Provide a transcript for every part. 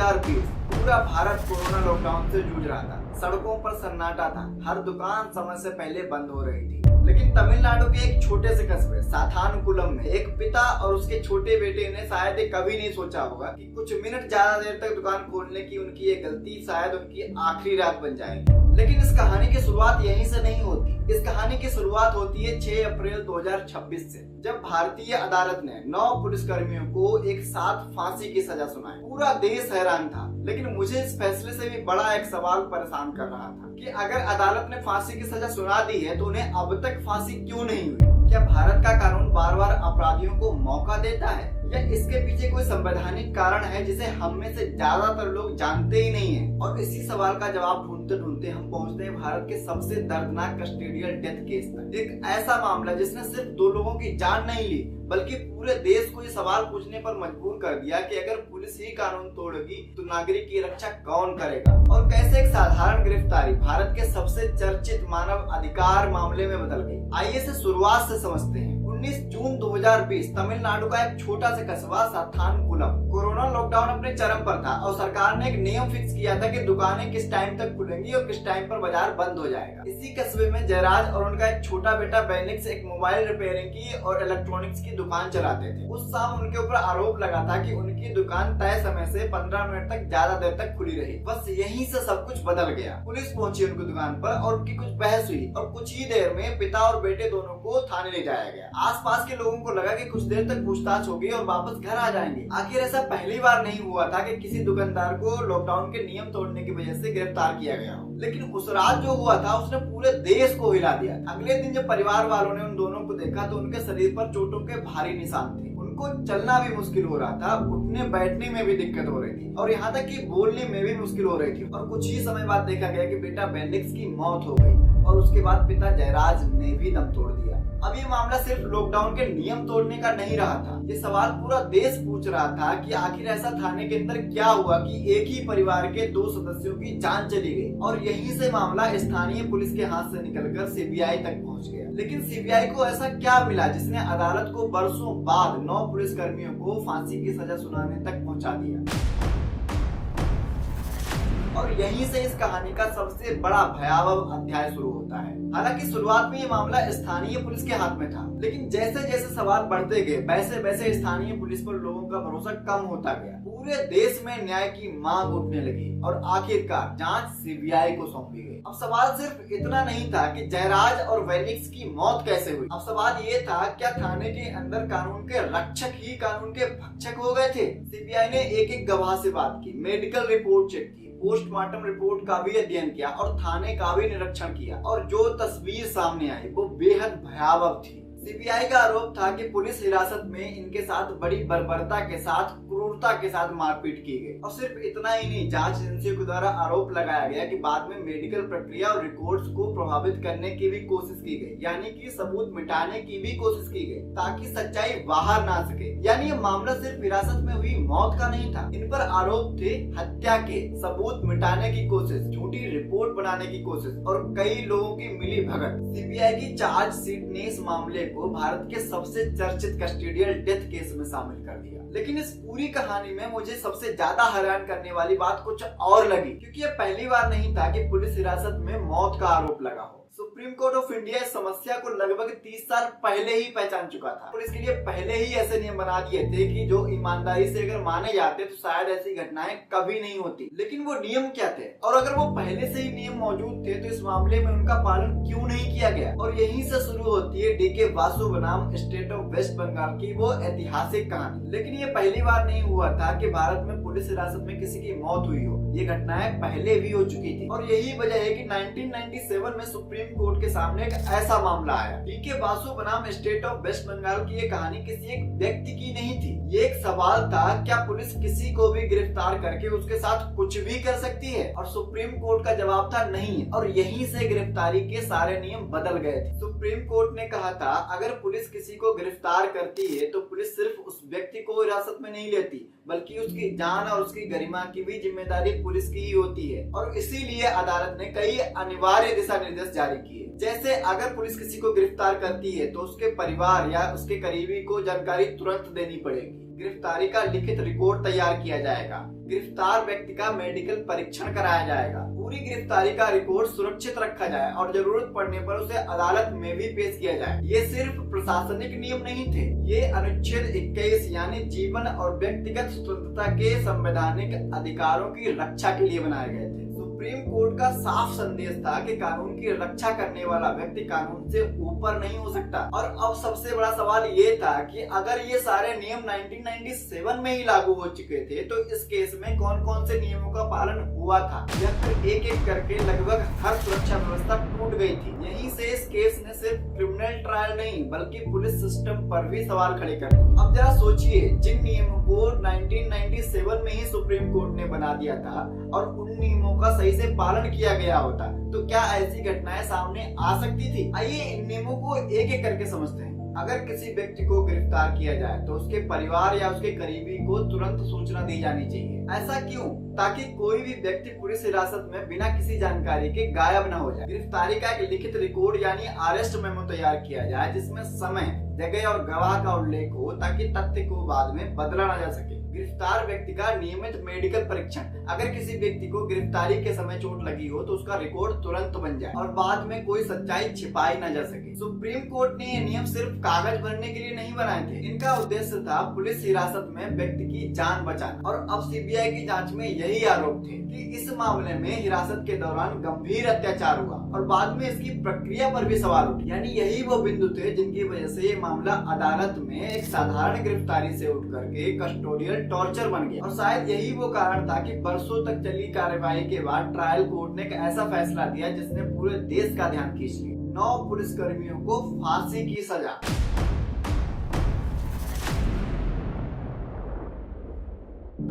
2020 पूरा Bharat corona lockdown से जूझ रहा था। सड़कों पर सन्नाटा था, हर दुकान समय से पहले बंद हो रही थी। लेकिन तमिलनाडु के एक छोटे से कस्बे साथानकुलम में एक पिता और उसके छोटे बेटे ने शायद कभी नहीं सोचा होगा कि कुछ मिनट ज्यादा देर तक दुकान खोलने की उनकी ये गलती शायद उनकी आखिरी रात बन जाएगी। लेकिन इस कहानी की शुरुआत यहीं से नहीं होती। इस कहानी की शुरुआत होती है 6 अप्रैल 2026 से, जब भारतीय अदालत ने 9 पुलिसकर्मियों को एक साथ फांसी की सजा सुनाई। पूरा देश हैरान था, लेकिन मुझे इस फैसले से भी बड़ा एक सवाल परेशान कर रहा था कि अगर अदालत ने फांसी की सजा सुना दी है तो उन्हें अब तक फांसी क्यों नहीं हुई? क्या भारत का कानून बार बार अपराधियों को मौका देता है, या इसके पीछे कोई संवैधानिक कारण है जिसे हम में से ज्यादातर लोग जानते ही नहीं है? और इसी सवाल का जवाब ढूंढते ढूंढते हम पहुंचते हैं भारत के सबसे दर्दनाक कस्टोडियल डेथ केस तक। एक ऐसा मामला जिसने सिर्फ 2 लोगों की जान नहीं ली, बल्कि पूरे देश को ये सवाल पूछने पर मजबूर कर दिया कि अगर पुलिस ही कानून तोड़ेगी तो नागरिक की रक्षा कौन करेगा? और कैसे एक साधारण गिरफ्तारी भारत के सबसे चर्चित मानव अधिकार मामले में बदल गई। आइए से शुरुआत से समझते हैं। 19 जून 2020 तमिलनाडु का एक छोटा सा कस्बा साथानकुलम। कोरोना लॉकडाउन अपने चरम पर था और सरकार ने एक नियम फिक्स किया था कि दुकानें किस टाइम तक खुलेंगी और किस टाइम पर बाजार बंद हो जाएगा। इसी कस्बे में जयराज और उनका एक छोटा बेटा बेनिक्स एक मोबाइल रिपेयरिंग की और इलेक्ट्रॉनिक्स की दुकान चलाते थे। उस शाम उनके ऊपर आरोप लगा था कि उनकी दुकान तय समय से 15 मिनट तक ज्यादा देर तक खुली रही। बस यहीं से सब कुछ बदल गया। पुलिस पहुंची उनकी दुकान पर और उनकी कुछ बहस हुई और कुछ ही देर में पिता और बेटे दोनों को थाने ले जाया गया। आसपास के लोगों को लगा कि कुछ देर तक पूछताछ होगी और वापस घर आ जाएंगे। आखिर ऐसा पहली बार नहीं हुआ था कि किसी दुकानदार को लॉकडाउन के नियम तोड़ने की वजह से गिरफ्तार किया गया हो। लेकिन उस रात जो हुआ था उसने पूरे देश को हिला दिया। अगले दिन जब परिवार वालों ने उन दोनों को देखा तो उनके शरीर पर चोटों के भारी निशान थे। उनको चलना भी मुश्किल हो रहा था, उठने बैठने में भी दिक्कत हो रही थी और यहाँ तक कि बोलने में भी मुश्किल हो रही थी। और कुछ ही समय बाद देखा गया कि बेटा बेनिक्स की मौत हो गई और उसके बाद पिता जयराज ने भी दम तोड़ दिया। अब ये मामला सिर्फ लॉकडाउन के नियम तोड़ने का नहीं रहा था। ये सवाल पूरा देश पूछ रहा था कि आखिर ऐसा थाने के अंदर क्या हुआ कि एक ही परिवार के 2 सदस्यों की जान चली गई। और यहीं से मामला स्थानीय पुलिस के हाथ से निकलकर सीबीआई तक पहुंच गया। लेकिन सीबीआई को ऐसा क्या मिला जिसने अदालत को बरसों बाद 9 पुलिसकर्मियों को फांसी की सजा सुनाने तक पहुंचा दिया? और यहीं से इस कहानी का सबसे बड़ा भयावह अध्याय शुरू होता है। हालांकि शुरुआत में ये मामला स्थानीय पुलिस के हाथ में था, लेकिन जैसे जैसे सवाल बढ़ते गए वैसे वैसे स्थानीय पुलिस पर लोगों का भरोसा कम होता गया। पूरे देश में न्याय की मांग उठने लगी और आखिरकार जांच सीबीआई को सौंपी गई। अब सवाल सिर्फ इतना नहीं था कि जयराज और बेनिक्स की मौत कैसे हुई। अब सवाल ये था, क्या थाने के अंदर कानून के रक्षक ही कानून के भक्षक हो गए थे? सीबीआई ने एक एक गवाह से बात की, मेडिकल रिपोर्ट चेक की, पोस्टमार्टम रिपोर्ट का भी अध्ययन किया और थाने का भी निरीक्षण किया। और जो तस्वीर सामने आई वो बेहद भयावह थी। सीबीआई का आरोप था कि पुलिस हिरासत में इनके साथ बड़ी बर्बरता के साथ, क्रूरता के साथ मारपीट की गई। और सिर्फ इतना ही नहीं, जांच एजेंसियों के द्वारा आरोप लगाया गया कि बाद में मेडिकल प्रक्रिया और रिकॉर्ड्स को प्रभावित करने की भी कोशिश की गई, यानी कि सबूत मिटाने की भी कोशिश की गई ताकि सच्चाई बाहर ना सके। यानी ये मामला सिर्फ हिरासत में हुई मौत का नहीं था, इन पर आरोप थे हत्या के, सबूत मिटाने की कोशिश, झूठी रिपोर्ट बनाने की कोशिश और कई लोगों की मिली भगत। सीबीआई की चार्जशीट ने इस मामले को भारत के सबसे चर्चित कस्टोडियल डेथ केस में शामिल कर दिया। लेकिन इस पूरी कहानी में मुझे सबसे ज्यादा हैरान करने वाली बात कुछ और लगी, क्योंकि ये पहली बार नहीं था कि पुलिस हिरासत में मौत का आरोप लगा हो। सुप्रीम कोर्ट ऑफ इंडिया इस समस्या को लगभग 30 साल पहले ही पहचान चुका था और इसके लिए पहले ही ऐसे नियम बना दिए थे कि जो ईमानदारी से अगर माने जाते तो शायद ऐसी घटनाएं कभी नहीं होती। लेकिन वो नियम क्या थे, और अगर वो पहले से ही नियम मौजूद थे तो इस मामले में उनका पालन क्यों नहीं किया गया? और यहीं से शुरू होती है डीके वासु बनाम स्टेट ऑफ वेस्ट बंगाल की वो ऐतिहासिक कहानी। लेकिन ये पहली बार नहीं हुआ था कि भारत में पुलिस हिरासत में किसी की मौत हुई हो। ये घटनाएं पहले भी हो चुकी थी और यही वजह है कि 1997 में सुप्रीम कोर्ट के सामने एक ऐसा मामला आया। डीके वासु बनाम स्टेट ऑफ वेस्ट बंगाल की ये कहानी किसी एक व्यक्ति की नहीं थी। ये एक सवाल था, क्या पुलिस किसी को भी गिरफ्तार करके उसके साथ कुछ भी कर सकती है? और सुप्रीम कोर्ट का जवाब था नहीं। और यहीं से गिरफ्तारी के सारे नियम बदल गए थे। सुप्रीम कोर्ट ने कहा था, अगर पुलिस किसी को गिरफ्तार करती है तो पुलिस सिर्फ उस व्यक्ति को हिरासत में नहीं लेती, बल्कि उसकी जान और उसकी गरिमा की भी जिम्मेदारी पुलिस की ही होती है। और इसीलिए अदालत ने कई अनिवार्य दिशा निर्देश जारी किए, जैसे अगर पुलिस किसी को गिरफ्तार करती है तो उसके परिवार या उसके करीबी को जानकारी तुरंत देनी पड़ेगी। गिरफ्तारी का लिखित रिकॉर्ड तैयार किया जाएगा, गिरफ्तार व्यक्ति का मेडिकल परीक्षण कराया जाएगा, पूरी गिरफ्तारी का रिकॉर्ड सुरक्षित रखा जाए और जरूरत पड़ने पर उसे अदालत में भी पेश किया जाए। ये सिर्फ प्रशासनिक नियम नहीं थे, ये अनुच्छेद 21 यानी जीवन और व्यक्तिगत स्वतंत्रता के संवैधानिक अधिकारों की रक्षा के लिए बनाए गए थे। सुप्रीम कोर्ट का साफ संदेश था कि कानून की रक्षा करने वाला व्यक्ति कानून से ऊपर नहीं हो सकता। और अब सबसे बड़ा सवाल ये था कि अगर ये सारे नियम 1997 में ही लागू हो चुके थे तो इस केस में कौन कौन से नियमों का पालन हुआ था, या फिर एक एक करके लगभग हर सुरक्षा व्यवस्था टूट गई थी। यहीं से इस केस ने सिर्फ क्रिमिनल ट्रायल नहीं बल्कि पुलिस सिस्टम पर भी सवाल खड़े कर दिए। अब जरा सोचिए, जिन नियमों को 1997 में ही सुप्रीम कोर्ट ने बना दिया था और उन नियमों का सही से पालन किया गया होता तो क्या ऐसी घटनाएं सामने आ सकती थी? आइए इन नियमों को एक एक करके समझते हैं। अगर किसी व्यक्ति को गिरफ्तार किया जाए तो उसके परिवार या उसके करीबी को तुरंत सूचना दी जानी चाहिए। ऐसा क्यों? ताकि कोई भी व्यक्ति पुलिस हिरासत में बिना किसी जानकारी के गायब न हो जाए। गिरफ्तारी का एक लिखित रिकॉर्ड यानी अरेस्ट मेमो तैयार किया जाए जिसमें समय, जगह और गवाह का उल्लेख हो ताकि तथ्य को बाद में बदला न जा सके। गिरफ्तार व्यक्ति का नियमित मेडिकल परीक्षण, अगर किसी व्यक्ति को गिरफ्तारी के समय चोट लगी हो तो उसका रिकॉर्ड तुरंत बन जाए और बाद में कोई सच्चाई छिपाई न जा सके। सुप्रीम कोर्ट ने ये नियम सिर्फ कागज भरने के लिए नहीं बनाए थे, इनका उद्देश्य था पुलिस हिरासत में व्यक्ति की जान बचाना। और अब सीबीआई की जांच में यही आरोप थे कि इस मामले में हिरासत के दौरान गंभीर अत्याचार हुआ और बाद में इसकी प्रक्रिया पर भी सवाल उठे। यानी यही वो बिंदु थे जिनकी वजह से ये मामला अदालत में एक साधारण गिरफ्तारी से उठ करके कस्टोडियल टॉर्चर बन गया। और शायद यही वो कारण था कि बरसों तक चली कार्यवाही के बाद ट्रायल कोर्ट ने एक ऐसा फैसला दिया जिसने पूरे देश का ध्यान खींच लिया। 9 पुलिसकर्मियों को फांसी की सजा।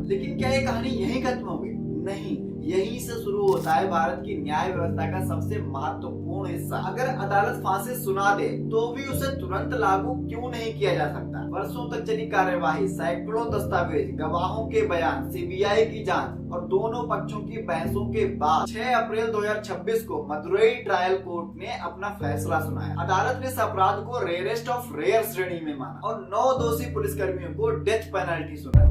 लेकिन क्या ये कहानी यहीं खत्म हो गई? नहीं, यहीं से शुरू होता है भारत की न्याय व्यवस्था का सबसे महत्वपूर्ण हिस्सा। अगर अदालत फांसी सुना दे तो भी उसे तुरंत लागू क्यों नहीं किया जा सकता? वर्षों तक चली कार्यवाही, सैकड़ों दस्तावेज, गवाहों के बयान, सीबीआई की जांच और दोनों पक्षों की बहसों के बाद 6 अप्रैल 2026 को मदुरई ट्रायल कोर्ट ने अपना फैसला सुनाया। अदालत ने इस अपराध को रेयरेस्ट ऑफ रेयर श्रेणी में माना और 9 दोषी पुलिसकर्मियों को डेथ पेनल्टी सुनाई।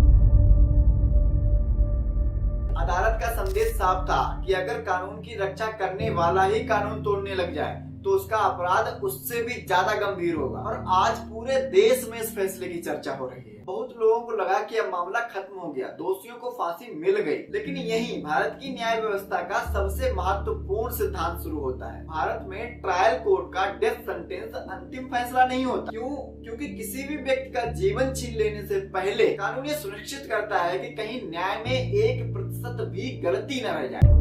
अदालत का संदेश साफ था कि अगर कानून की रक्षा करने वाला ही कानून तोड़ने लग जाए तो उसका अपराध उससे भी ज्यादा गंभीर होगा। और आज पूरे देश में इस फैसले की चर्चा हो रही है। बहुत लोगों को लगा कि अब मामला खत्म हो गया, दोषियों को फांसी मिल गई, लेकिन यही भारत की न्याय व्यवस्था का सबसे महत्वपूर्ण सिद्धांत शुरू होता है। भारत में ट्रायल कोर्ट का डेथ सेंटेंस अंतिम फैसला नहीं होता। क्यों? क्योंकि किसी भी व्यक्ति का जीवन छीन लेने से पहले कानून ये सुनिश्चित करता है कि कहीं न्याय में 1% भी गलती न रह जाए।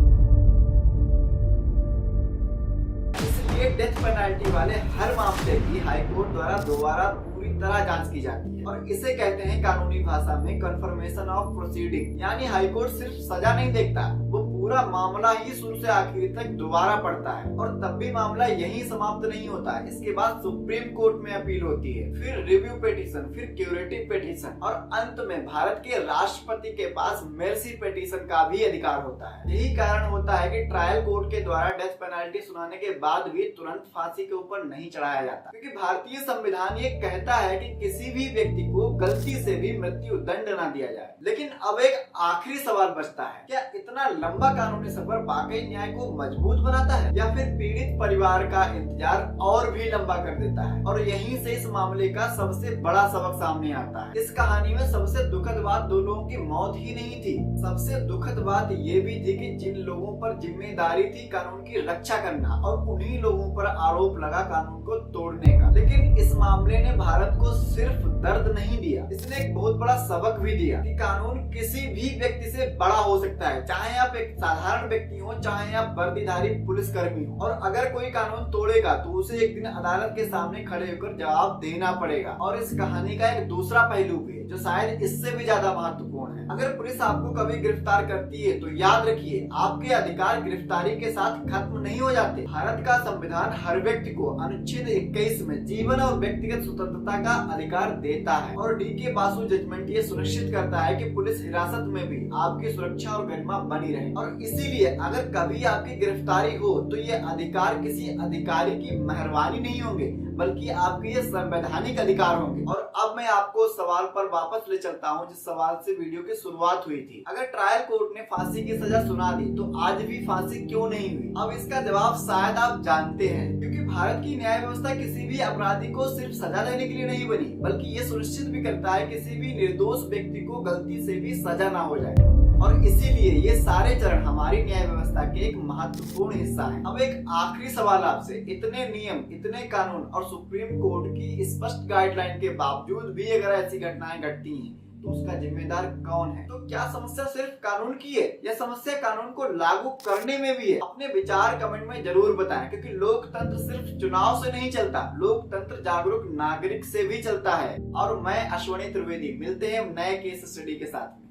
इसलिए डेथ पेनल्टी वाले हर मामले की हाईकोर्ट द्वारा दोबारा पूरी तरह जांच की जाती है और इसे कहते हैं कानूनी भाषा में कन्फर्मेशन ऑफ प्रोसीडिंग। यानी हाईकोर्ट सिर्फ सजा नहीं देखता, वो पूरा मामला ही शुरू से आखिर तक दोबारा पढ़ता है। और तब भी मामला यहीं समाप्त नहीं होता है। इसके बाद सुप्रीम कोर्ट में अपील होती है, फिर रिव्यू पिटीशन, फिर क्यूरेटिव पिटीशन और अंत में भारत के राष्ट्रपति के पास मेर्सी पिटीशन का भी अधिकार होता है। यही कारण होता है कि ट्रायल कोर्ट के द्वारा डेथ पेनल्टी सुनाने के बाद भी तुरंत फांसी के ऊपर नहीं चढ़ाया जाता, क्योंकि भारतीय संविधान ये कहता है कि किसी भी व्यक्ति को गलती से भी मृत्यु दंड न दिया जाए। लेकिन अब एक आखिरी सवाल बचता है, क्या इतना लंबा कानूनी सफर वाकई न्याय को मजबूत बनाता है या फिर पीड़ित परिवार का इंतजार और भी लंबा कर देता है? और यहीं से इस मामले का सबसे बड़ा सबक सामने आता है। इस कहानी में सबसे दुखद बात 2 लोगों की मौत ही नहीं थी, सबसे दुखद बात ये भी थी कि जिन लोगों पर जिम्मेदारी थी कानून की रक्षा करना और उन्हीं लोगों पर आरोप लगा कानून को तोड़ने का। लेकिन इस मामले ने भारत को सिर्फ दर्द नहीं दिया, इसने एक बहुत बड़ा सबक भी दिया कि कानून किसी भी व्यक्ति से बड़ा हो सकता है, चाहे आप एक साधारण व्यक्ति हो, चाहे आप वर्दीधारी पुलिसकर्मी हो। और अगर कोई कानून तोड़ेगा तो उसे एक दिन अदालत के सामने खड़े होकर जवाब देना पड़ेगा। और इस कहानी का एक दूसरा पहलू भी है जो शायद इससे भी ज्यादा महत्वपूर्ण है। अगर पुलिस आपको कभी गिरफ्तार करती है तो याद रखिए, आपके अधिकार गिरफ्तारी के साथ खत्म नहीं हो जाते। भारत का संविधान हर व्यक्ति को अनुच्छेद 21 में जीवन और व्यक्तिगत स्वतंत्रता का अधिकार देता है और डी.के. बासु जजमेंट ये सुनिश्चित करता है कि पुलिस हिरासत में भी आपकी सुरक्षा और गरिमा बनी रहे। और इसीलिए अगर कभी आपकी गिरफ्तारी हो तो ये अधिकार किसी अधिकारी की मेहरबानी नहीं होंगे, बल्कि आपके ये संवैधानिक अधिकार होंगे। और अब अब मैं आपको उस सवाल पर वापस ले चलता हूँ जिस सवाल से वीडियो की शुरुआत हुई थी। अगर ट्रायल कोर्ट ने फांसी की सजा सुना दी तो आज भी फांसी क्यों नहीं हुई? अब इसका जवाब शायद आप जानते हैं, क्योंकि भारत की न्याय व्यवस्था किसी भी अपराधी को सिर्फ सजा देने के लिए नहीं बनी, बल्कि ये सुनिश्चित भी करता है किसी भी निर्दोष व्यक्ति को गलती से भी सजा ना हो जाए। और इसीलिए ये सारे चरण हमारी न्याय व्यवस्था के एक महत्वपूर्ण हिस्सा है। अब एक आखिरी सवाल आपसे, इतने नियम, इतने कानून और सुप्रीम कोर्ट की स्पष्ट गाइडलाइन के बावजूद भी अगर ऐसी घटनाएं घटती हैं तो उसका जिम्मेदार कौन है? तो क्या समस्या सिर्फ कानून की है या समस्या कानून को लागू करने में भी है? अपने विचार कमेंट में जरूर बताएं, क्योंकि लोकतंत्र सिर्फ चुनाव से नहीं चलता, लोकतंत्र जागरूक नागरिक से भी चलता है। और मैं अश्वनी त्रिवेदी, मिलते हैं नए केस स्टडी के साथ।